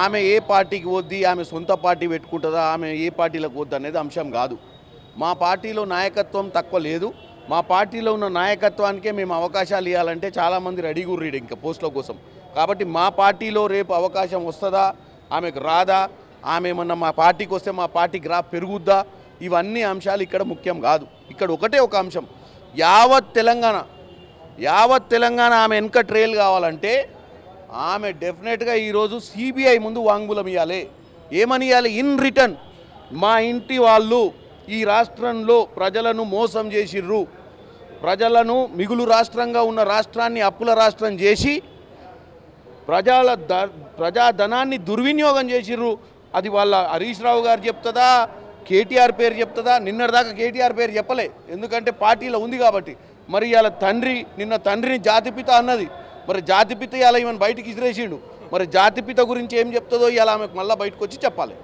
ఆమె ఏ పార్టీకి వద్ది, ఆమె సొంత పార్టీ పెట్టుకుంటుందా, ఆమె ఏ పార్టీలకు వద్దు అనేది అంశం కాదు. మా పార్టీలో నాయకత్వం తక్కువ లేదు. మా పార్టీలో ఉన్న నాయకత్వానికే మేము అవకాశాలు ఇవ్వాలంటే చాలామంది రెడీ గుర్రీడు ఇంకా పోస్టుల కోసం. కాబట్టి మా పార్టీలో రేపు అవకాశం వస్తుందా, ఆమెకు రాదా, ఆమె ఏమన్నా మా పార్టీకి వస్తే మా పార్టీ గ్రాఫ్ పెరుగుద్దా, ఇవన్నీ అంశాలు ఇక్కడ ముఖ్యం కాదు. ఇక్కడ ఒకటే ఒక అంశం, యావత్ తెలంగాణ ఆమె వెనక ట్రైల్ కావాలంటే ఆమె డెఫినెట్గా ఈరోజు సిబిఐ ముందు వాంగ్మూలం ఇవ్వాలి. ఏమని ఇవ్వాలి? ఇన్ రిటర్న్ మా ఇంటి వాళ్ళు ఈ రాష్ట్రంలో ప్రజలను మోసం చేసిర్రు, ప్రజలను మిగులు రాష్ట్రంగా ఉన్న రాష్ట్రాన్ని అప్పుల రాష్ట్రం చేసి ప్రజాధనాన్ని దుర్వినియోగం చేసిర్రు. అది వాళ్ళ హరీష్ రావు గారు చెప్తుందా, కేటీఆర్ పేరు చెప్తుందా? నిన్నటిదాకా కేటీఆర్ పేరు చెప్పలే, ఎందుకంటే పార్టీలో ఉంది కాబట్టి. మరి ఇలా నిన్న తండ్రిని జాతిపిత అన్నది, మరి జాతిపిత ఇలా ఈమెను బయటికి ఇసిరేసిండు. మరి జాతిపిత గురించి ఏం చెప్తుందో ఇలా ఆమెకు మళ్ళీ బయటకు వచ్చి చెప్పాలి.